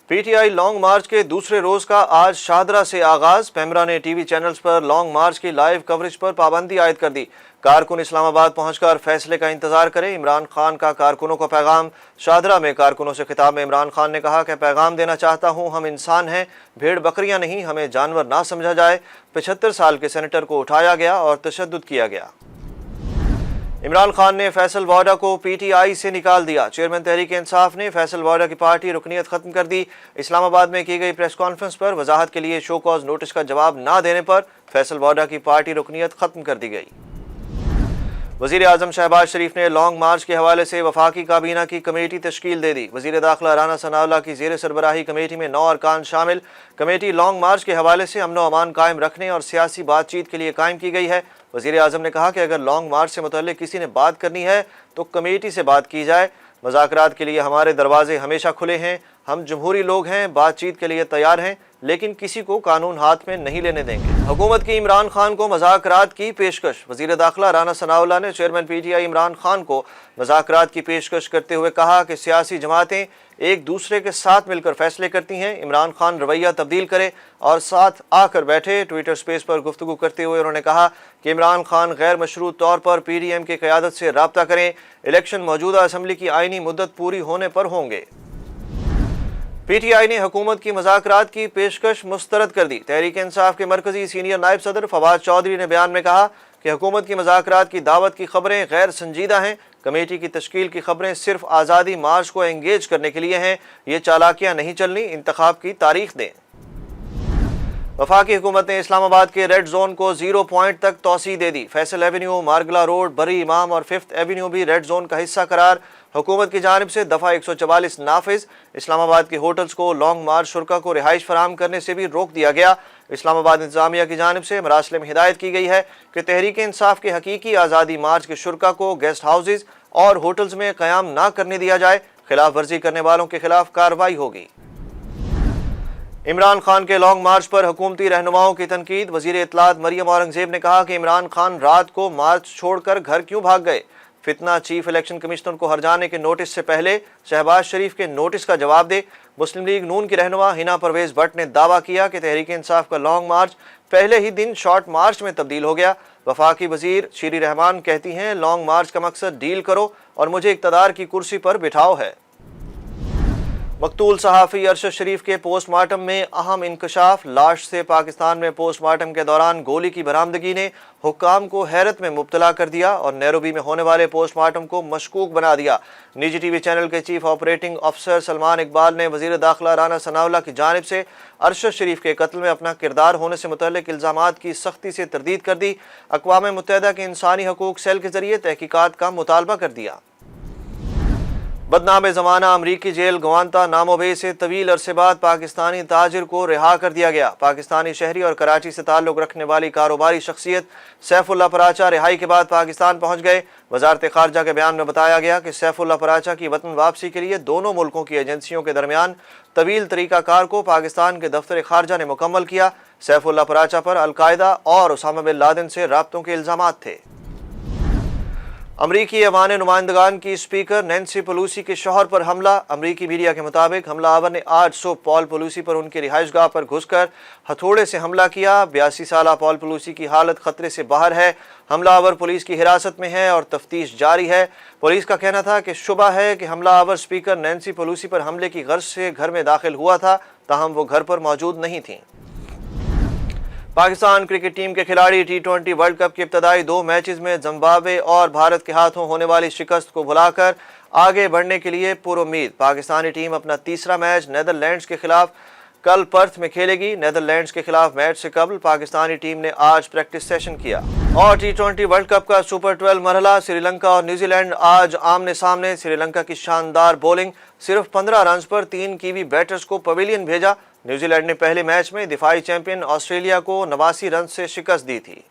P T I long मार्च के दूसरे रोज का आज शाहदरा से आगाज। पेमरा ने टीवी चैनल्स पर लॉन्ग मार्च की लाइव कवरेज पर पाबंदी आयद कर दी। कारकुन इस्लामाबाद पहुंचकर फैसले का इंतजार करें, इमरान खान का कारकुनों को पैगाम। शाहदरा में कारकुनों से खिताब में इमरान खान ने कहा कि पैगाम देना चाहता हूं, हम इंसान हैं, भेड़ बकरियां नहीं, हमें जानवर ना समझा जाए। 75 साल के सेनेटर को उठाया गया और तशद्दुद किया गया। इमरान खान ने फैसल वाडा को पीटीआई से निकाल दिया। चेयरमैन तहरीक इंसाफ ने फैसल वाडा की पार्टी रुकनीत खत्म कर दी। इस्लामाबाद में की गई प्रेस कॉन्फ्रेंस पर वजाहत के लिए शो कॉज नोटिस का जवाब न देने पर फैसल वाडा की पार्टी रुकनीत खत्म कर दी गई। वज़ीर आज़म शहबाज शरीफ ने लॉन्ग मार्च के हवाले से वफाकी काबीना की कमेटी तश्कील दे दी। वज़ीर दाखिला राना सनाउल्लाह की ज़ेर सरबराही कमेटी में 9 अरकान शामिल। कमेटी लॉन्ग मार्च के हवाले से अमन व अमान कायम रखने और सियासी बातचीत के लिए कायम की गई है। वज़ीर आज़म ने कहा कि अगर लॉन्ग मार्च से मुतल्लिक किसी ने बात करनी है तो कमेटी से बात की जाए। मुज़ाकरात के लिए हमारे दरवाजे हमेशा खुले हैं, हम जमहूरी लोग हैं, बातचीत के लिए तैयार हैं, लेकिन किसी को कानून हाथ में नहीं लेने देंगे। हुकूमत की इमरान खान को मुज़ाकरात की पेशकश। वज़ीर दाखिला राना सनाउल्लाह ने चेयरमैन पीटीआई इमरान खान को मुज़ाकरात की पेशकश करते हुए कहा कि सियासी जमातें एक दूसरे के साथ मिलकर फैसले करती हैं, इमरान खान रवैया तब्दील करे और साथ आकर बैठे। ट्विटर स्पेस पर गुफ्तगू करते हुए उन्होंने कहा कि इमरान खान गैर मशरूत तौर पर पीडीएम की क़यादत से राब्ता करें। इलेक्शन मौजूदा असम्बली की आइनी मुद्दत पूरी होने पर होंगे। पीटीआई ने हुकूमत की मुज़ाकरात की पेशकश मुस्तरद कर दी। तहरीक इंसाफ के मरकजी सीनियर नायब सदर फवाद चौधरी ने बयान में कहा कि हुकूमत की मुज़ाकरात की दावत की खबरें गैर संजीदा हैं। कमेटी की तश्कील की खबरें सिर्फ आज़ादी मार्च को एंगेज करने के लिए हैं, ये चालाकियाँ नहीं चलनी, इंतखाब की तारीख दें। वफाकी हुकूमत ने इस्लामाबाद के रेड जोन को 0 पॉइंट तक तोसी दे दी। फैसल एवेन्यू, मारगला रोड, बरी इमाम और 5th एवेन्यू भी रेड जोन का हिस्सा करार। हुकूमत की जानिब से दफ़ा 144 नाफिज। इस्लामाबाद के होटल्स को लॉन्ग मार्च शुरका को रिहाइश फराहम करने से भी रोक दिया गया। इस्लामाबाद इंतजामिया की जानिब से मरासिल में हिदायत की गई है कि तहरीक इंसाफ के हकीकी आज़ादी मार्च के शुरका को गेस्ट हाउसेज और होटल्स में क़याम ना करने दिया जाए। खिलाफ वर्जी करने वालों के खिलाफ कार्रवाई होगी। इमरान खान के लॉन्ग मार्च पर हुकूमती रहनुमाओं की तनकीद। वज़ीर इत्तलात मरियम औरंगज़ेब ने कहा कि इमरान खान रात को मार्च छोड़कर घर क्यों भाग गए। फितना चीफ इलेक्शन कमिश्नर को हरजाने के नोटिस से पहले शहबाज शरीफ के नोटिस का जवाब दे। मुस्लिम लीग नून की रहनुमा हिना परवेज भट्ट ने दावा किया कि तहरीक इंसाफ का लॉन्ग मार्च पहले ही दिन शॉर्ट मार्च में तब्दील हो गया। वफाकी वजीर शीरी रहमान कहती हैं, लॉन्ग मार्च का मकसद डील करो और मुझे इक़्तिदार की कुर्सी पर बिठाओ है। मकतूल सहाफ़ी अरशद शरीफ के पोस्टमार्टम में अहम इंकशाफ। लाश से पाकिस्तान में पोस्टमार्टम के दौरान गोली की बरामदगी ने हुक्काम को हैरत में मुब्तला कर दिया और नैरोबी में होने वाले पोस्टमार्टम को मशकूक बना दिया। निजी टीवी चैनल के चीफ ऑपरेटिंग अफसर सलमान इकबाल ने वज़ीर दाखिला राना सनाउल्लाह की जानिब से अरशद शरीफ के कत्ल में अपना किरदार होने से मुतल्लिक इल्ज़ामात की सख्ती से तरदीद कर दी। अक़वाम मुत्तहिदा के इंसानी हकूक़ सेल के ज़रिए तहकीकात का मुतालबा कर दिया। बदनाम ज़माना अमरीकी जेल गवांता नामोबे से तवील अरसे बाद पाकिस्तानी ताजिर को रिहा कर दिया गया। पाकिस्तानी शहरी और कराची से ताल्लुक़ रखने वाली कारोबारी शख्सियत सैफुल्लाह पराचा रिहाई के बाद पाकिस्तान पहुँच गए। वज़ारत ख़ारजा के बयान में बताया गया कि सैफुल्लाह पराचा की वतन वापसी के लिए दोनों मुल्कों की एजेंसियों के दरमियान तवील तरीक़ाकार को पाकिस्तान के दफ्तर ख़ारजा ने मुकम्मल किया। सैफुल्लाह पराचा पर अलकायदा और उसामा बिन लादेन से राब्तों के इल्ज़ामात थे। अमरीकी अवान नुमाइंदगान की स्पीकर नैन्सी पेलोसी के शौहर पर हमला। अमरीकी मीडिया के मुताबिक हमलावर ने 800 पॉल पेलोसी पर उनकी रिहाइशगाह पर घुसकर हथौड़े से हमला किया। 82 साला पॉल पेलोसी की हालत खतरे से बाहर है। हमलावर पुलिस की हिरासत में है और तफ्तीश जारी है। पुलिस का कहना था कि शुबा है कि हमलावर स्पीकर नैन्सी पेलोसी पर हमले की गर्ज से घर में दाखिल हुआ था, ताहम वो घर पर मौजूद नहीं थी। पाकिस्तान क्रिकेट टीम के खिलाड़ी T20 वर्ल्ड कप के इब्तदाई 2 मैचेस में जिम्बाब्वे और भारत के हाथों होने वाली शिकस्त को भुलाकर आगे बढ़ने के लिए पुरुम्मीद। पाकिस्तानी टीम अपना तीसरा मैच नीदरलैंड्स के खिलाफ कल पर्थ में खेलेगी। नीदरलैंड्स के खिलाफ मैच से कबल पाकिस्तानी टीम ने आज प्रैक्टिस सेशन किया। और T20 वर्ल्ड कप का सुपर 12 मरहला श्रीलंका और न्यूजीलैंड आज आमने सामने। श्रीलंका की शानदार बॉलिंग, सिर्फ 15 रन पर 3 कीवी बैटर्स को पवेलियन भेजा। न्यूजीलैंड ने पहले मैच में दिफाई चैंपियन ऑस्ट्रेलिया को 89 रन से शिकस्त दी थी।